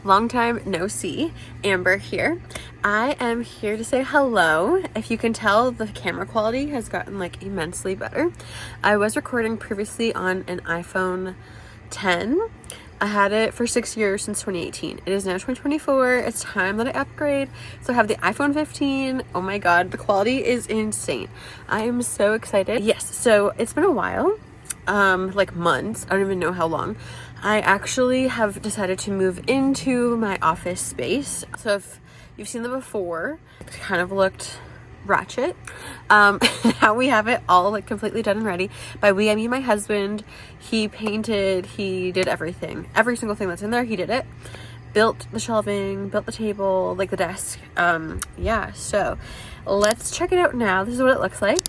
Long time no see. Amber here. I am here to say hello. If you can tell, the camera quality has gotten like immensely better. I was recording previously on an iPhone 10. I had it for 6 years since 2018. It is now 2024. It's time that I upgrade. So I have the iPhone 15. Oh my god, the quality is insane. I am so excited. Yes, so it's been a while. Like months. I don't even know how long. I actually have decided to move into my office space. So if you've seen them before, it kind of looked ratchet. Now we have it all like completely done and ready. By we, I mean my husband. He painted, he did everything. Every single thing that's in there, he did it. Built the shelving, built the table, like the desk. Yeah, so let's check it out now. This is what it looks like.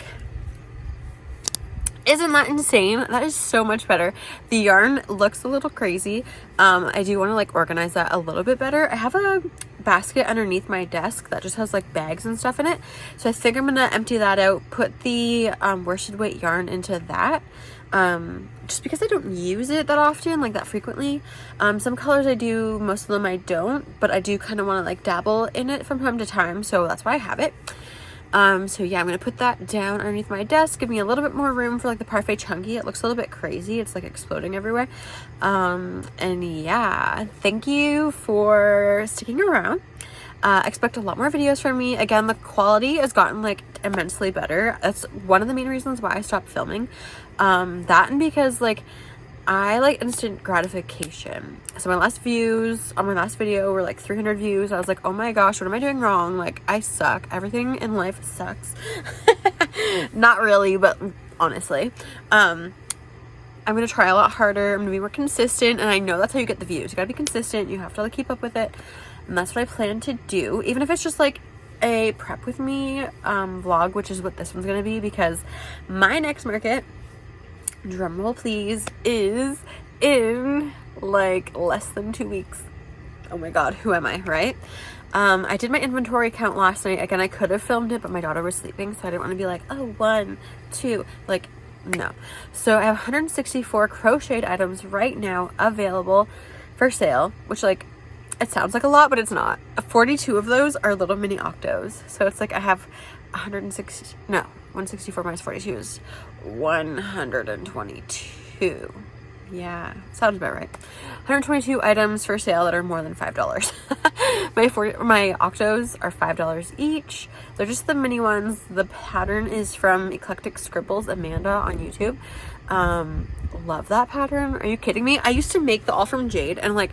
Isn't that insane? That is so much better. The yarn looks a little crazy. I do want to like organize that a little bit better. I have a basket underneath my desk that just has like bags and stuff in it. So I think I'm gonna empty that out, put the worsted weight yarn into that. Just because I don't use it that often, like that frequently. Some colors I do, most of them I don't, but I do kind of want to like dabble in it from time to time. So that's why I have it. So yeah, I'm gonna put that down underneath my desk, give me a little bit more room for like the parfait chunky. It looks a little bit crazy, it's like exploding everywhere. And yeah, thank you for sticking around. Expect a lot more videos from me. Again, the quality has gotten like immensely better. That's one of the main reasons why I stopped filming. That and because like I like instant gratification. So my last views on my last video were like 300 views. I was like, oh my gosh, what am I doing wrong? Like, I suck. Everything in life sucks. Not really, but honestly. I'm going to try a lot harder. I'm going to be more consistent. And I know that's how you get the views. You got to be consistent. You have to like keep up with it. And that's what I plan to do. Even if it's just like a prep with me vlog, which is what this one's going to be. Because my next market, drumroll please, is in like less than 2 weeks. Oh my god, who am I, right? I did my inventory count last night. Again, I could have filmed it, but my daughter was sleeping, so I didn't want to be like, oh, 1, 2, like, no. So I have 164 crocheted items right now available for sale, which like, it sounds like a lot, but it's not. 42 of those are little mini octos. So it's like I have 164 minus 42 is 122. Yeah, sounds about right. 122 items for sale that are more than $5. My octos are $5 each. They're just the mini ones. The pattern is from Eclectic Scribbles Amanda on YouTube. Love that pattern. Are you kidding me? I used to make the all from jade, and like,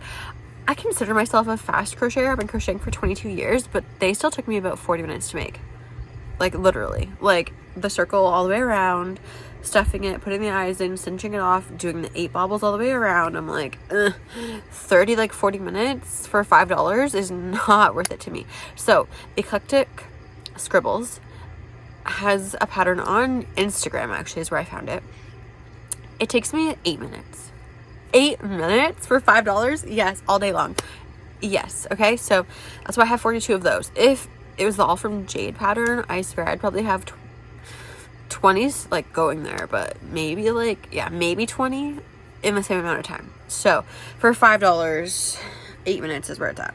I consider myself a fast crocheter. I've been crocheting for 22 years, but they still took me about 40 minutes to make. Like literally, like the circle all the way around, stuffing it, putting the eyes in, cinching it off, doing the 8 bobbles all the way around. I'm like, 30, like 40 minutes for $5 is not worth it to me. So Eclectic Scribbles has a pattern on Instagram, actually is where I found it. It takes me 8 minutes. 8 minutes for $5? Yes, all day long. Yes, okay, so that's why I have 42 of those. If it was the all from jade pattern, I swear I'd probably have 20s like going there, but maybe like, yeah, maybe 20 in the same amount of time. So for $5, 8 minutes is where it's at.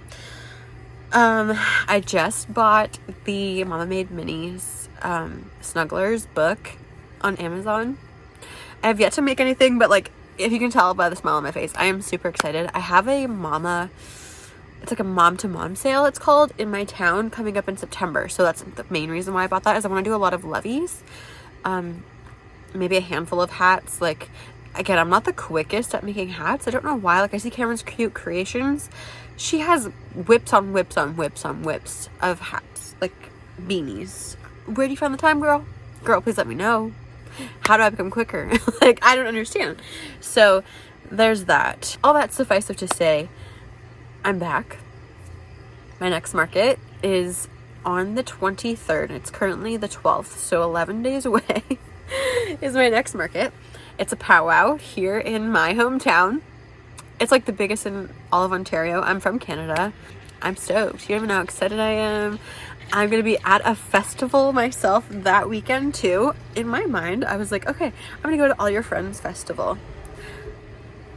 I just bought the Mama Made Minis Snugglers book on Amazon. I have yet to make anything, but like, if you can tell by the smile on my face, I am super excited. I have a it's like a mom to mom sale, it's called, in my town coming up in September. So that's the main reason why I bought that, is I want to do a lot of loveys. Maybe a handful of hats. Like, again, I'm not the quickest at making hats. I don't know why. Like, I see Cameron's cute creations. She has whips on whips on whips on whips of hats, like beanies. Where do you find the time, girl? Girl, please let me know. How do I become quicker? Like, I don't understand. So there's that. All that suffice it to say, I'm back. My next market is on the 23rd. It's currently the 12th, so 11 days away is my next market. It's a powwow here in my hometown. It's like the biggest in all of Ontario. I'm from Canada. I'm stoked. You don't even know how excited I am. I'm going to be at a festival myself that weekend too. In my mind, I was like, okay, I'm going to go to All Your Friends Festival.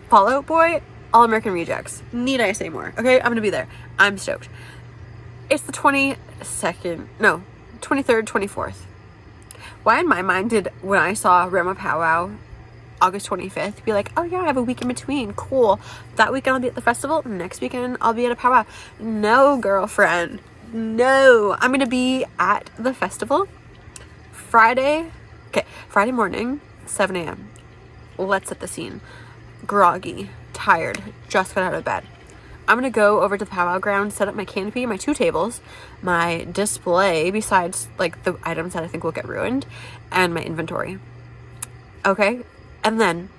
Fall Out Boy, All American Rejects. Need I say more? Okay, I'm gonna be there. I'm stoked. It's the 23rd, 24th. Why in my mind did, when I saw Rama Powwow August 25th, be like, oh yeah, I have a week in between, cool. That weekend I'll be at the festival, next weekend I'll be at a powwow. No, girlfriend, no. I'm gonna be at the festival Friday morning, 7 a.m. Let's set the scene. Groggy, tired, just got out of bed. I'm gonna go over to the powwow ground, set up my canopy, my 2 tables, my display, besides like the items that I think will get ruined, and my inventory. Okay, and then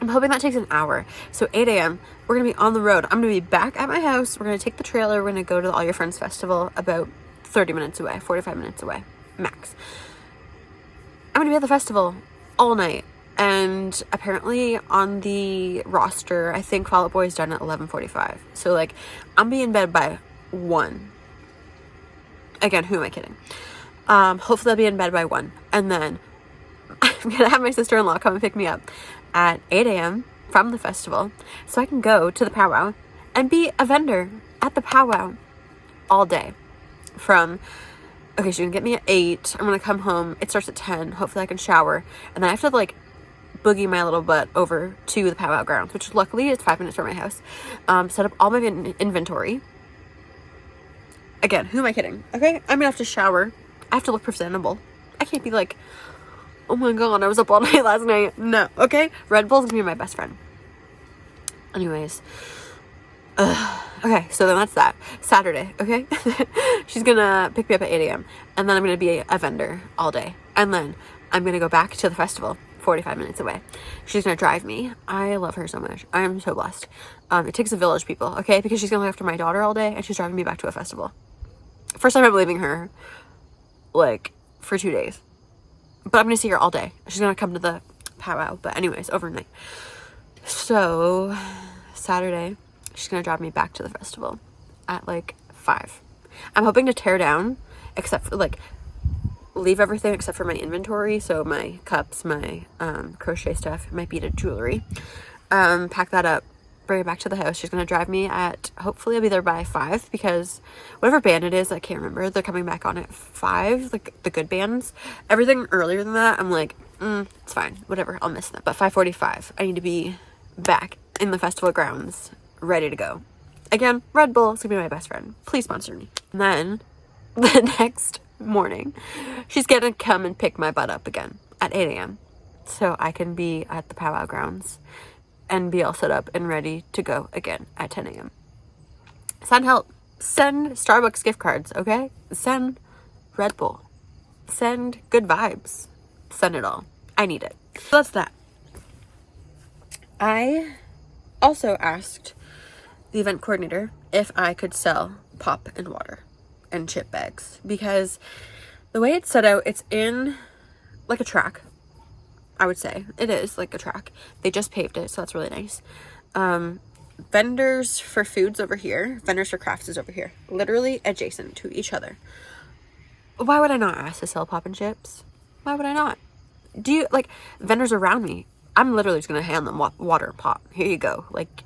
I'm hoping that takes an hour. So 8 a.m. we're gonna be on the road. I'm gonna be back at my house. We're gonna take the trailer. We're gonna go to the All Your Friends Festival, about 30 minutes away, 45 minutes away, max. I'm gonna be at the festival all night. And apparently on the roster, I think Fall Out Boy's done at 11:45. So like, I'm be in bed by 1. Again, who am I kidding? Hopefully I'll be in bed by 1. And then I'm gonna have my sister-in-law come and pick me up at 8 a.m. from the festival, so I can go to the powwow and be a vendor at the powwow all day. Okay, she's gonna get me at 8. I'm gonna come home. It starts at 10. Hopefully I can shower. And then I have to like boogie my little butt over to the powwow grounds, which luckily is 5 minutes from my house. Set up all my inventory. Again, who am I kidding? Okay, I'm gonna have to shower. I have to look presentable. I can't be like, oh my god, I was up all night last night. No, okay? Red Bull's gonna be my best friend. Anyways. Okay, so then that's that. Saturday, okay? She's gonna pick me up at 8 a.m. And then I'm gonna be a vendor all day. And then I'm gonna go back to the festival, 45 minutes away. She's gonna drive me. I love her so much. I am so blessed. It takes a village, people, okay? Because she's gonna look after my daughter all day and she's driving me back to a festival. First time I'm leaving her, like, for 2 days. But I'm gonna see her all day. She's gonna come to the powwow, but anyways, overnight. So, Saturday, she's gonna drive me back to the festival at like 5. I'm hoping to tear down, except for like, leave everything except for my inventory. So my cups, my crochet stuff, my beaded jewelry. Pack that up, bring it back to the house. She's gonna drive me at, hopefully I'll be there by 5, because whatever band it is, I can't remember, they're coming back on at 5, like the good bands. Everything earlier than that, I'm like, it's fine, whatever, I'll miss them. But 5:45, I need to be back in the festival grounds, ready to go. Again, Red Bull is gonna be my best friend. Please sponsor me. And then the next morning, she's gonna come and pick my butt up again at 8 a.m. so I can be at the powwow grounds and be all set up and ready to go again at 10 a.m. Send help. Send Starbucks gift cards, okay? Send Red Bull. Send good vibes. Send it all. I need it. So that's that. I also asked the event coordinator if I could sell pop and water and chip bags, because the way it's set out, it's in like a track. I would say it is like a track. They just paved it, so that's really nice. Vendors for foods over here, vendors for crafts is over here, literally adjacent to each other. Why would I not ask to sell pop and chips? Why would I not? Do you like vendors around me? I'm literally just gonna hand them water and pop. Here you go. Like,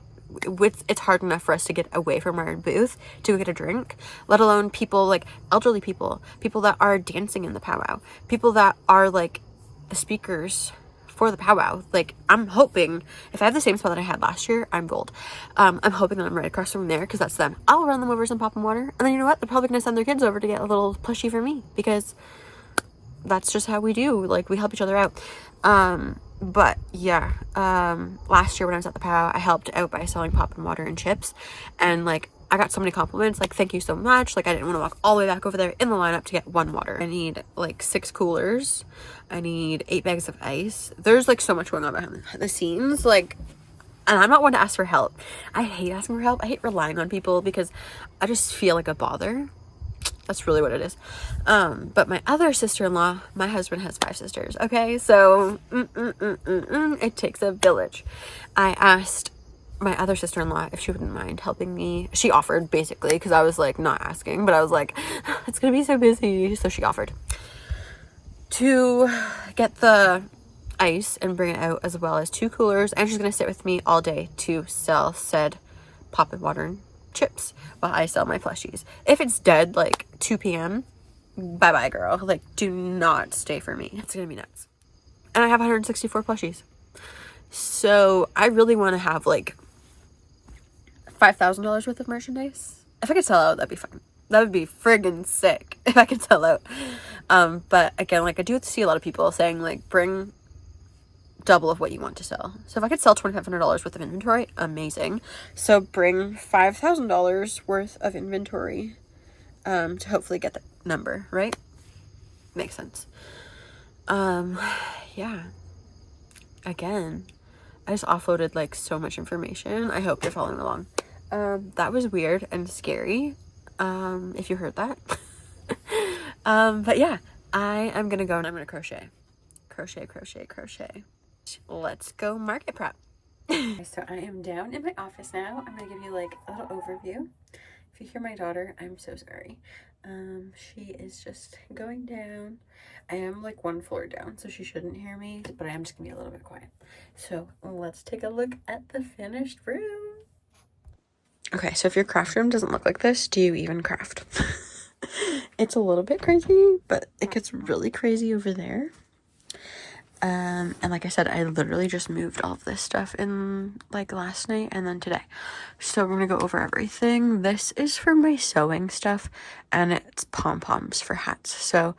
it's hard enough for us to get away from our booth to go get a drink, let alone people like elderly people that are dancing in the powwow, people that are like the speakers for the powwow. Like, I'm hoping if I have the same spot that I had last year, I'm gold. I'm hoping that I'm right across from there, because that's them. I'll run them over some pop and water, and then you know what? They're probably gonna send their kids over to get a little plushie for me, because that's just how we do. Like, we help each other out. But yeah, last year when I was at the powwow, I helped out by selling pop and water and chips, and like, I got so many compliments, like, thank you so much. Like, I didn't want to walk all the way back over there in the lineup to get 1 water. I need like 6 coolers. I need 8 bags of ice. There's like so much going on behind the scenes, like, and I'm not one to ask for help. I hate asking for help. I hate relying on people because I just feel like a bother. That's really what it is. But my other sister-in-law, my husband has 5 sisters, okay? So, it takes a village. I asked my other sister-in-law if she wouldn't mind helping me. She offered, basically, because I was, like, not asking. But I was like, it's going to be so busy. So she offered to get the ice and bring it out, as well as 2 coolers, and she's gonna sit with me all day to sell said Pop and Water and chips while I sell my plushies. If it's dead like 2 p.m, bye bye girl, like do not stay for me. It's gonna be nuts. And I have 164 plushies, so I really want to have like $5,000 worth of merchandise. If I could sell out, that'd be fun. That would be friggin' sick if I could sell out. But again, like I do see a lot of people saying like bring double of what you want to sell. So if I could sell $2,500 worth of inventory, amazing. So bring $5,000 worth of inventory to hopefully get that number, right? Makes sense. Yeah. Again, I just offloaded like so much information. I hope you're following along. That was weird and scary. If you heard that. But yeah, I am gonna go and I'm gonna crochet. Crochet. Let's go market prep. So I am down in my office now. I'm gonna give you like a little overview. If you hear my daughter, I'm so sorry. She is just going down. I am like 1 floor down, so she shouldn't hear me, but I am just gonna be a little bit quiet. So let's take a look at the finished room. Okay, so if your craft room doesn't look like this, do you even craft? It's a little bit crazy, but it gets really crazy over there. And like I said, I literally just moved all of this stuff in like last night and then today. So we're gonna go over everything. This is for my sewing stuff, and it's pom-poms for hats. So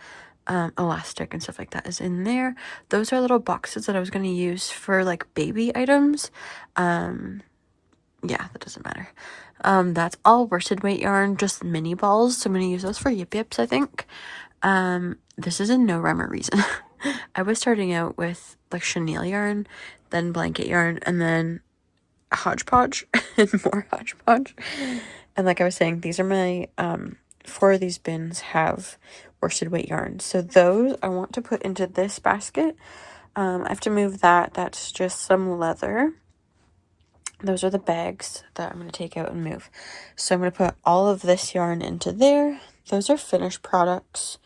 elastic and stuff like that is in there. Those are little boxes that I was gonna use for like baby items. Yeah, that doesn't matter. That's all worsted weight yarn, just mini balls. So I'm gonna use those for yip yips, I think. This is a no rhyme or reason. I was starting out with like chenille yarn, then blanket yarn, and then hodgepodge and more hodgepodge. And like I was saying, these are my 4 of these bins have worsted weight yarn. So those I want to put into this basket. I have to move that. That's just some leather. Those are the bags that I'm going to take out and move. So I'm going to put all of this yarn into there. Those are finished products.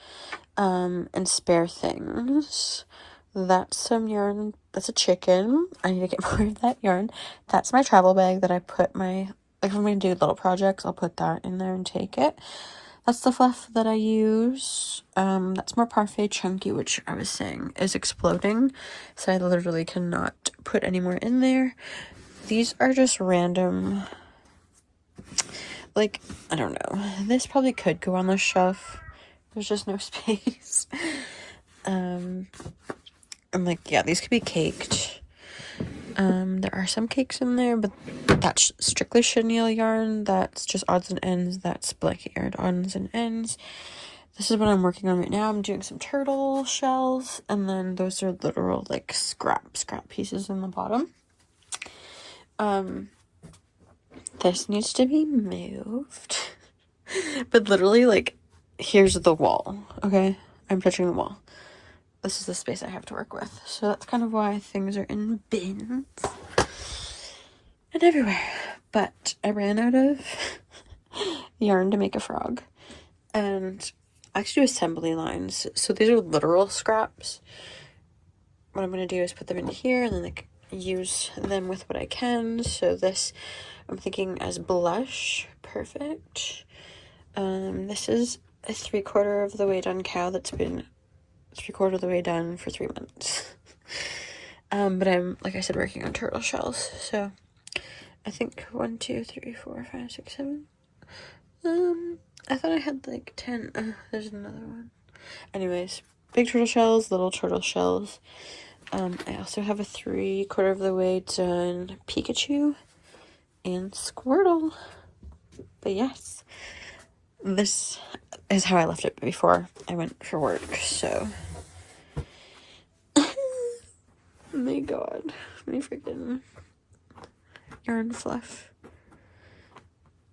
And spare things. That's some yarn. That's a chicken. I need to get more of that yarn. That's my travel bag that I put my, like if I'm going to do little projects, I'll put that in there and take it. That's the fluff that I use. That's more parfait chunky, which I was saying is exploding. So I literally cannot put any more in there. These are just random, like, I don't know. This probably could go on the shelf. There's just no space. I'm like, yeah, these could be caked. There are some cakes in there, but that's strictly chenille yarn. That's just odds and ends. That's blanket yarn odds and ends. This is what I'm working on right now. I'm doing some turtle shells, and then those are literal like scrap pieces in the bottom. This needs to be moved. But literally, like, here's the wall, okay? I'm touching the wall. This is the space I have to work with. So that's kind of why things are in bins and everywhere. But I ran out of yarn to make a frog. And I actually do assembly lines. So these are literal scraps. What I'm going to do is put them in here and then like use them with what I can. So this, I'm thinking as blush. Perfect. This is a 3/4 of the way done cow that's been 3/4 of the way done for 3 months. But I'm, like I said, working on turtle shells. So I think 1, 2, 3, 4, 5, 6, 7. I thought I had like 10. There's another one. Anyways, big turtle shells, little turtle shells. I also have a 3/4 of the way done Pikachu and Squirtle. But yes, this is how I left it before I went for work. So, oh my god, my freaking yarn fluff.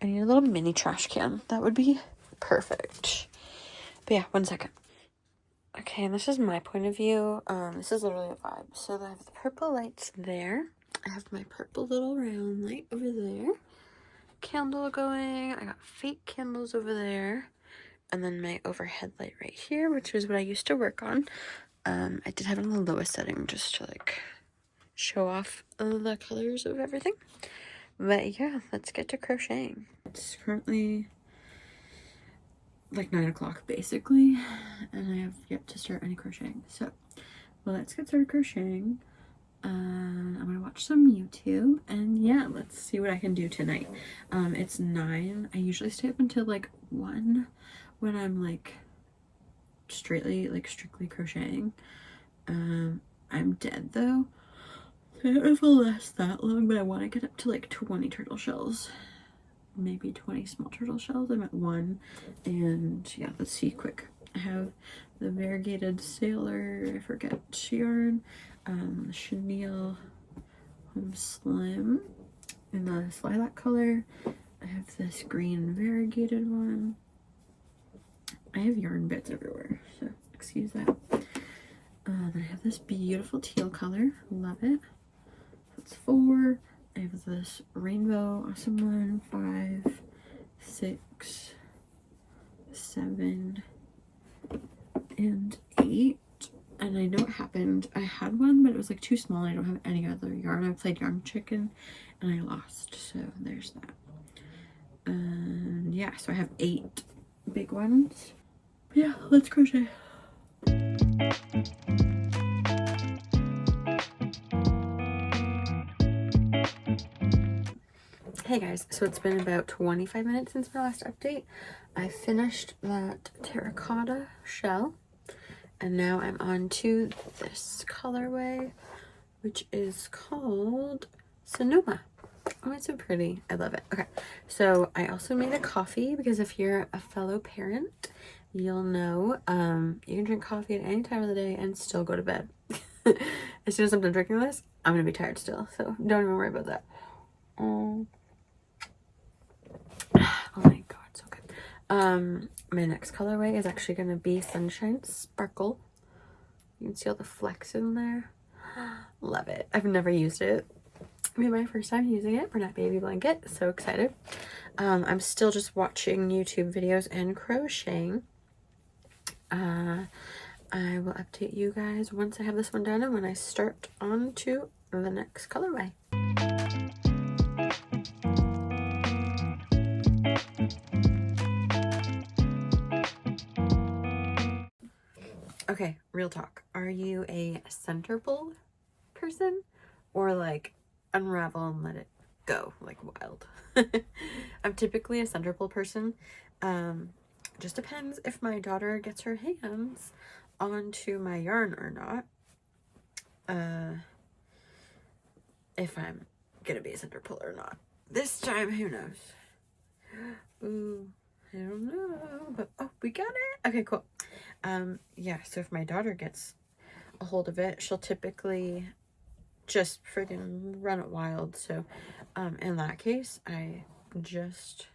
I need a little mini trash can. That would be perfect. But yeah, 1 second. Okay, and this is my point of view. This is literally a vibe. So I have the purple lights there. I have my purple little round light over there. Candle going. I got fake candles over there. And then my overhead light right here, which is what I used to work on. I did have it on the lowest setting just to like show off the colors of everything. But yeah, let's get to crocheting. It's currently like 9 o'clock basically, and I have yet to start any crocheting. So, well, let's get started crocheting. I'm gonna watch some YouTube, and yeah, let's see what I can do tonight. It's 9. I usually stay up until like 1 when I'm like strictly crocheting. I'm dead though. So I don't know if I'll last that long, but I want to get up to like 20 turtle shells. Maybe 20 small turtle shells. I'm at 1, and yeah, let's see quick. I have the variegated sailor, I forget yarn, the chenille home slim in the lilac color. I have this green variegated one. I have yarn bits everywhere, so excuse that. Then I have this beautiful teal color, love it. That's 4. I have this rainbow awesome one, 5, 6, 7, and 8. And I know what happened. I had one, but it was like too small. I don't have any other yarn. I played yarn chicken and I lost. So there's that. And yeah, so I have 8 big ones. Yeah, let's crochet. Hey guys, so it's been about 25 minutes since my last update. I finished that terracotta shell, and now I'm on to this colorway, which is called Sonoma. Oh, it's so pretty. I love it. Okay, so I also made a coffee because if you're a fellow parent, you'll know you can drink coffee at any time of the day and still go to bed. As soon as I'm done drinking this, I'm gonna be tired still, so don't even worry about that. Oh my god, so good. My next colorway is actually gonna be Sunshine Sparkle. You can see all the flecks in there. Love it. I've never used it. It'll be my first time using it for that baby blanket. So excited. I'm still just watching YouTube videos and crocheting. I will update you guys once I have this one done and when I start on to the next colorway. Okay, real talk. Are you a center pull person or like unravel and let it go like wild? I'm typically a center pull person. Just depends if my daughter gets her hands onto my yarn or not. If I'm gonna be a center pull or not. This time, who knows? Ooh, I don't know, but oh, we got it. Okay, cool. Yeah, so if my daughter gets a hold of it, she'll typically just freaking run it wild. So in that case, I just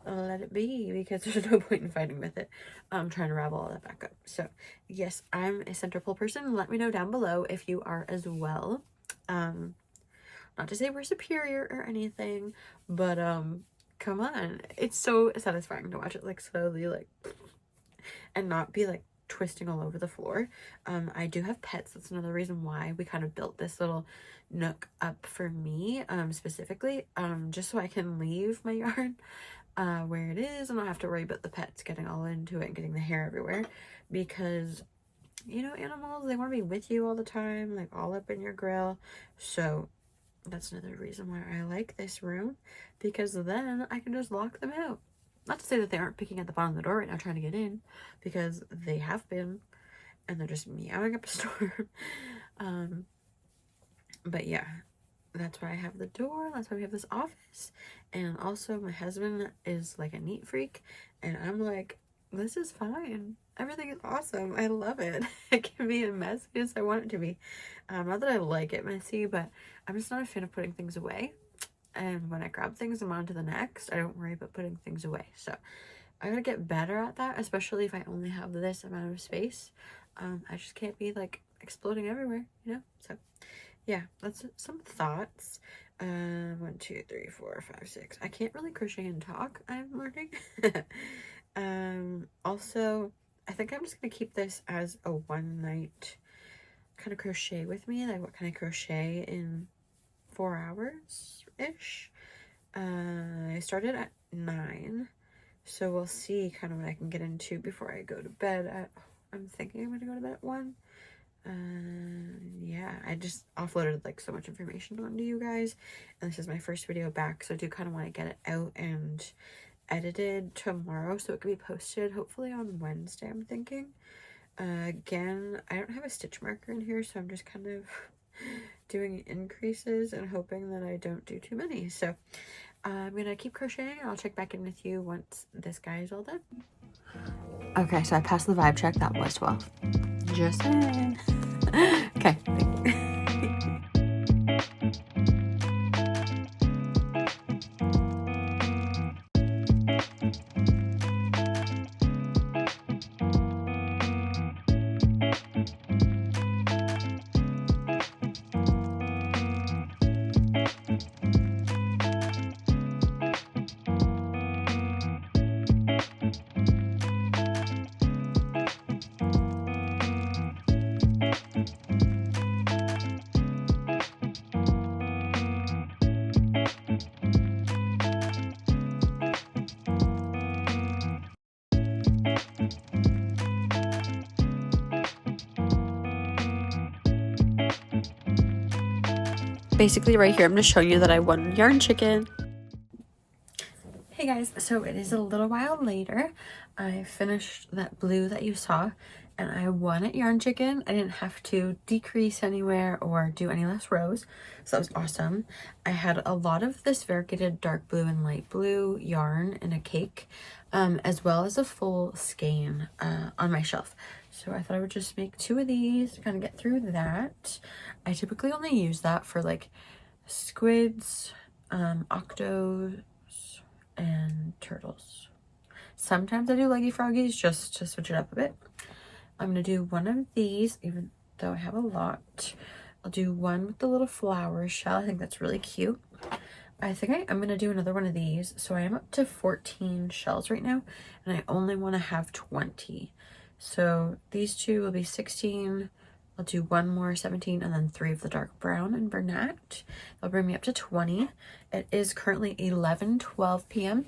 let it be because there's no point in fighting with it. I'm trying to ravel all that back up. So yes, I'm a center pull person. Let me know down below if you are as well. Not to say we're superior or anything, but come on, it's so satisfying to watch it like slowly like and not be like twisting all over the floor. I do have pets. That's another reason why we kind of built this little nook up for me specifically, just so I can leave my yarn where it is and not have to worry about the pets getting all into it and getting the hair everywhere, because you know, animals, they want to be with you all the time, like all up in your grill. So that's another reason why I like this room, because then I can just lock them out. Not to say that they aren't picking at the bottom of the door right now trying to get in, because they have been, and they're just meowing up a storm. But yeah, that's why I have the door. That's why we have this office. And also my husband is like a neat freak, and I'm like, this is fine. Everything is awesome. I love it. It can be as messy as I want it to be. Not that I like it messy, but I'm just not a fan of putting things away. And when I grab things, I'm on to the next. I don't worry about putting things away. So I gotta get better at that, especially if I only have this amount of space. I just can't be like exploding everywhere, you know? So yeah, that's some thoughts. 1, 2, 3, 4, 5, 6. I can't really crochet and talk, I'm learning. Also, I think I'm just gonna keep this as a one night kind of crochet with me. Like, what can I crochet in 4 hours ish? I started at 9, so we'll see kind of what I can get into before I go to bed at, I'm thinking I'm gonna go to bed at 1. Yeah, I just offloaded like so much information onto you guys, and this is my first video back, so I do kind of want to get it out and edited tomorrow so it can be posted hopefully on Wednesday, I'm thinking. Again, I don't have a stitch marker in here, so I'm just kind of doing increases and hoping that I don't do too many. So I'm gonna keep crocheting and I'll check back in with you once this guy is all done. Okay, so I passed the vibe check. That was 12. Just saying. Okay. Basically right here, I'm just showing you that I won yarn chicken. Hey guys, so it is a little while later. I finished that blue that you saw and I won at yarn chicken. I didn't have to decrease anywhere or do any less rows, so that was awesome. I had a lot of this variegated dark blue and light blue yarn in a cake, as well as a full skein on my shelf. So I thought I would just make 2 of these to kind of get through that. I typically only use that for like squids, octos, and turtles. Sometimes I do leggy froggies just to switch it up a bit. I'm gonna do one of these, even though I have a lot. I'll do one with the little flower shell. I think that's really cute. I think I'm gonna do another one of these. So I am up to 14 shells right now, and I only want to have 20. So these 2 will be 16. I'll do 1 more 17 and then 3 of the dark brown and Bernat. That'll bring me up to 20. It is currently 11:12 p.m.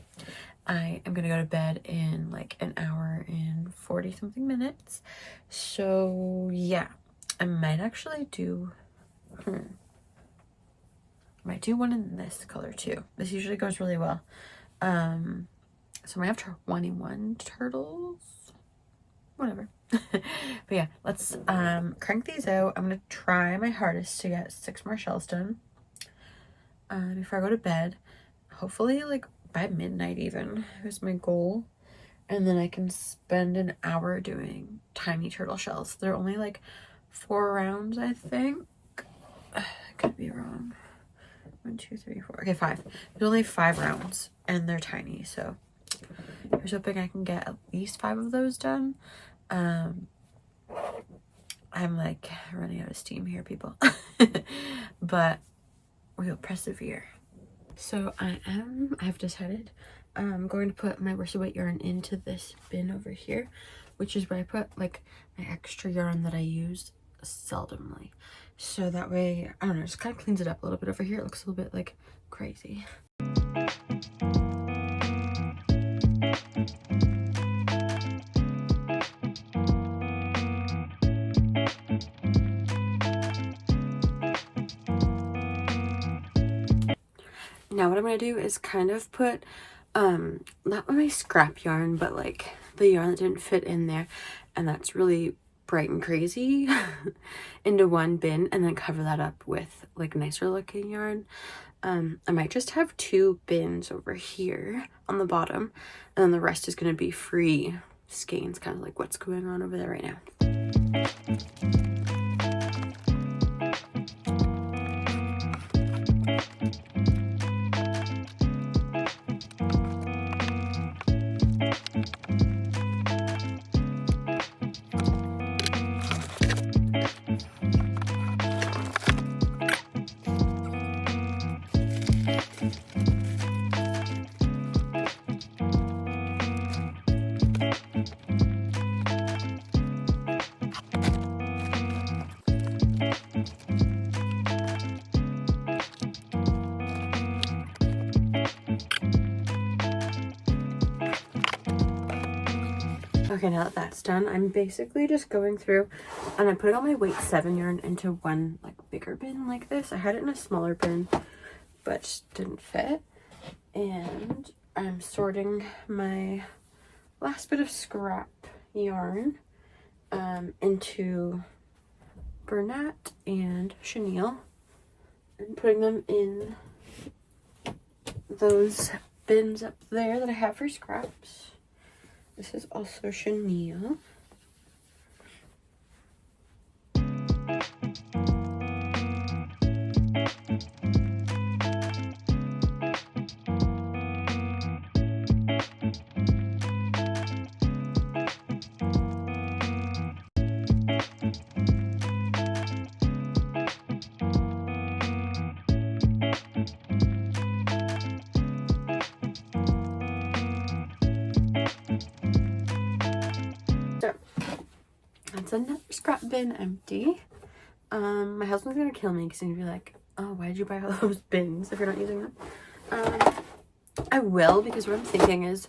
I am gonna go to bed in like an hour and 40 something minutes. So yeah, I might actually do I might do one in this color too. This usually goes really well. So I might have 21 turtles. Whatever. But yeah, let's crank these out. I'm gonna try my hardest to get 6 more shells done before I go to bed. Hopefully like by midnight even is my goal, and then I can spend an hour doing tiny turtle shells. They're only like 4 rounds, I think. I could be wrong. 1, 2, 3, 4. Okay, 5. There's only 5 rounds and they're tiny, so here's hoping I can get at least 5 of those done. I'm like running out of steam here, people. But we'll persevere. So I've decided I'm going to put my worsted weight yarn into this bin over here, which is where I put like my extra yarn that I use seldomly. So that way, I don't know, just kind of cleans it up a little bit over here. It looks a little bit like crazy. Now what I'm going to do is kind of put, not my scrap yarn, but like the yarn that didn't fit in there, and that's really bright and crazy, into one bin, and then cover that up with like nicer looking yarn. I might just have 2 bins over here on the bottom, and then the rest is going to be free skeins, kind of like what's going on over there right now. Okay, now that that's done, I'm basically just going through and I'm putting all my weight 7 yarn into one like bigger bin like this. I had it in a smaller bin, but just didn't fit. And I'm sorting my last bit of scrap yarn into Bernat and chenille and putting them in those bins up there that I have for scraps. This is also chenille. So that's another scrap bin empty. My husband's gonna kill me because he's gonna be like, oh, why did you buy all those bins if you're not using them? I will, because what I'm thinking is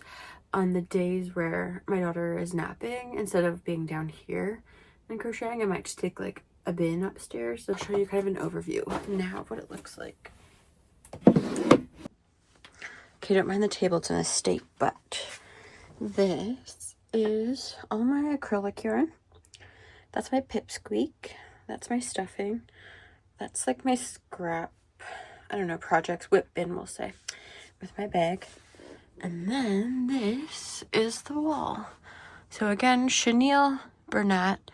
on the days where my daughter is napping, instead of being down here and crocheting, I might just take like a bin upstairs to show you kind of an overview now of what it looks like. Okay, don't mind the table, it's in a state, but this is all my acrylic yarn. That's my pipsqueak. That's my stuffing. That's like my scrap, I don't know, projects, whip bin, we'll say, with my bag. And then this is the wall. So again, chenille, Bernat,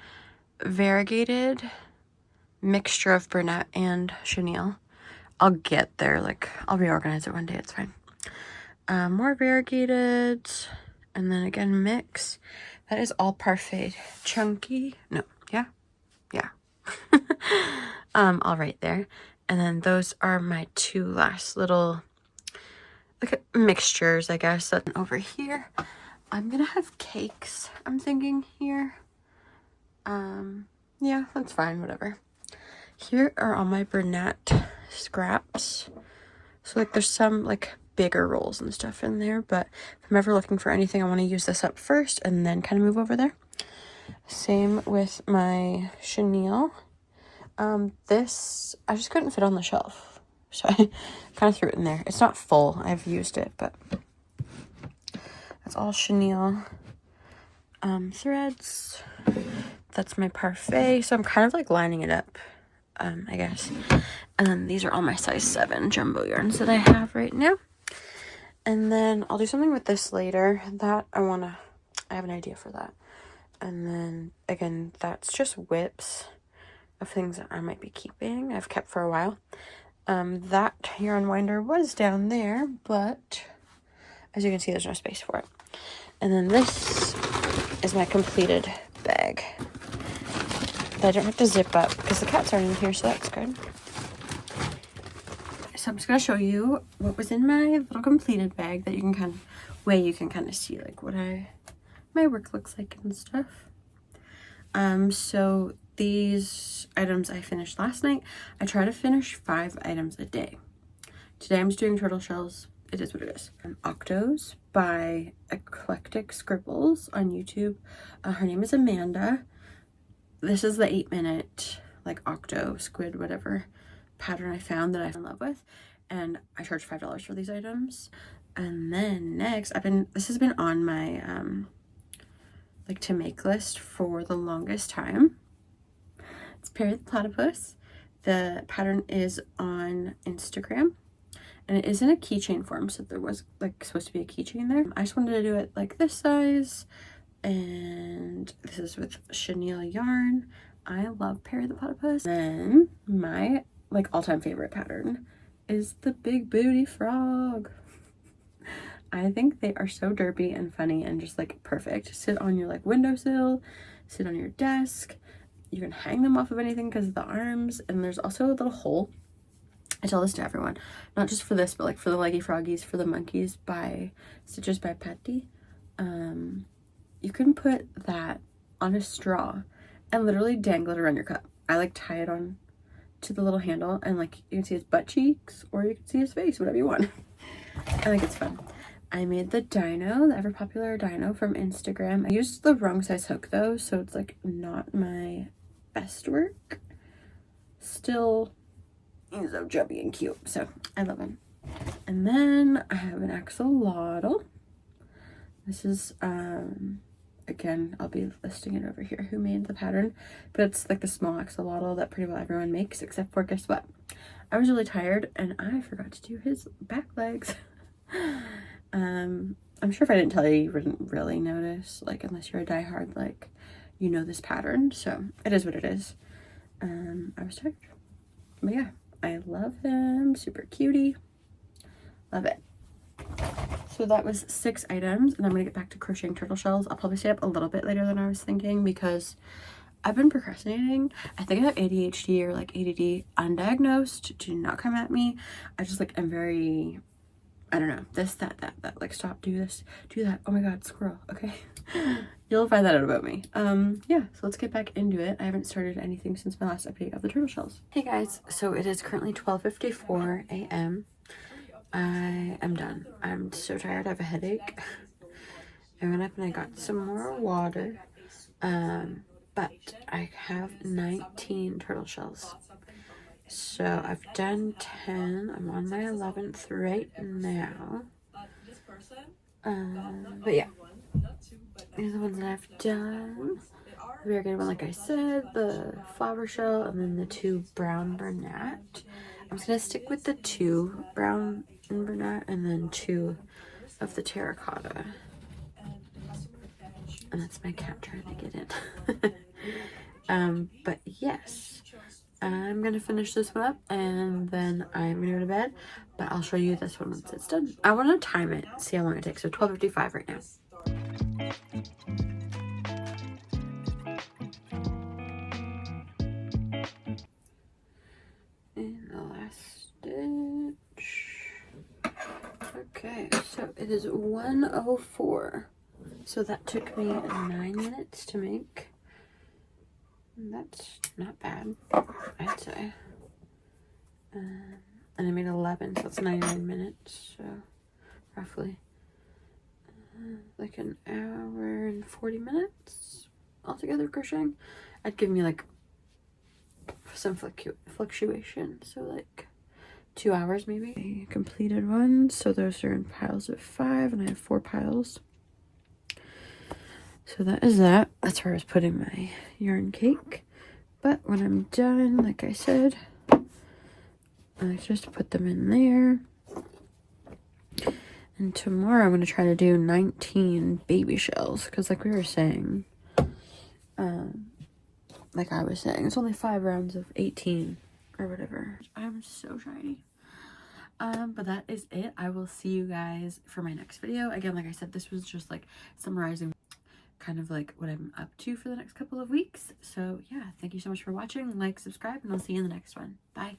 variegated mixture of Bernat and chenille. I'll get there, like I'll reorganize it one day, it's fine. More variegated, and then again mix. That is all parfait. Chunky, no, yeah. All right there. And then those are my two last little like mixtures, I guess. That over here, I'm gonna have cakes, I'm thinking here. Yeah, that's fine, whatever. Here are all my Bernat scraps. So like there's some like bigger rolls and stuff in there, but if I'm ever looking for anything, I want to use this up first and then kind of move over there. Same with my chenille. This I just couldn't fit on the shelf, so I kind of threw it in there. It's not full, I've used it, but that's all chenille. Threads, that's my parfait, so I'm kind of like lining it up, I guess. And then these are all my size 7 jumbo yarns that I have right now. And then I'll do something with this later that I have an idea for that. And then again, that's just whips of things that I might be keeping, I've kept for a while. That yarn winder was down there, but as you can see, there's no space for it. And then this is my completed bag that I don't have to zip up because the cats aren't in here, so that's good. So I'm just gonna show you what was in my little completed bag that you can kind of see like what my work looks like and stuff. So these items I finished last night. I try to finish 5 items a day. Today I'm just doing turtle shells. It is what it is. Octos by Eclectic Scribbles on YouTube. Her name is Amanda. This is the 8-minute like octo squid whatever pattern I found that I'm in love with, and I charge $5 for these items. And then next, this has been on my like to make list for the longest time. It's Perry the Platypus. The pattern is on Instagram, and it is in a keychain form, so there was like supposed to be a keychain there. I just wanted to do it like this size, and this is with chenille yarn. I love Perry the Platypus. Then my like all-time favorite pattern is the Big Booty Frog. I think they are so derpy and funny and just like perfect. Sit on your like windowsill, sit on your desk. You can hang them off of anything because of the arms, and there's also a little hole. I tell this to everyone, not just for this, but like for the leggy froggies, for the monkeys by Stitches by Patty. You can put that on a straw and literally dangle it around your cup. I like tie it on to the little handle, and like you can see his butt cheeks or you can see his face, whatever you want. I think it's fun. I made the dino, the ever popular dino from Instagram. I used the wrong size hook though, so it's like not my best work. Still, he's so chubby and cute, so I love him. And then I have an axolotl. This is, again, I'll be listing it over here, who made the pattern, but it's like the small axolotl that pretty well everyone makes, except for, guess what? I was really tired and I forgot to do his back legs. I'm sure if I didn't tell you, you wouldn't really notice, like, unless you're a diehard, like, you know this pattern, so it is what it is. I was tired, but yeah, I love him, super cutie, love it. So that was 6 items, and I'm gonna get back to crocheting turtle shells. I'll probably stay up a little bit later than I was thinking because I've been procrastinating. I think I have ADHD or like ADD, undiagnosed. Do not come at me. I just like am very, I don't know, this, that, like stop, do this, do that. Oh my god, squirrel. Okay. You'll find that out about me. Yeah, so let's get back into it. I haven't started anything since my last update of the turtle shells. Hey guys, so it is currently 12:54 a.m. I am done. I'm so tired. I have a headache. I went up and I got some more water. But I have 19 turtle shells. So I've done 10. I'm on my 11th right now. But yeah, these are the ones that I've done. Very good one, like I said, the flower shell and then the 2 brown Bernat. I'm just gonna stick with the 2 brown and Bernat and then 2 of the terracotta. And that's my cat trying to get in. But yes, I'm gonna finish this one up and then I'm gonna go to bed, but I'll show you this one once it's done. I want to time it, see how long it takes. So 12:55 right now. And the last stitch. Okay, so it is 1:04. So that took me 9 minutes to make. That's not bad, I'd say. And I made 11, so that's 99 minutes, so roughly like an hour and 40 minutes altogether crocheting. I'd give me like some fluctuation, so like 2 hours maybe. I completed one, so those are in piles of 5 and I have 4 piles. So that is that. That's where I was putting my yarn cake. But when I'm done, like I said, I just put them in there. And tomorrow I'm going to try to do 19 baby shells. Because like we were saying, like I was saying, it's only 5 rounds of 18 or whatever. I'm so shiny. But that is it. I will see you guys for my next video. Again, like I said, this was just like summarizing kind of like what I'm up to for the next couple of weeks. So yeah, thank you so much for watching. Like, subscribe, and I'll see you in the next one. Bye.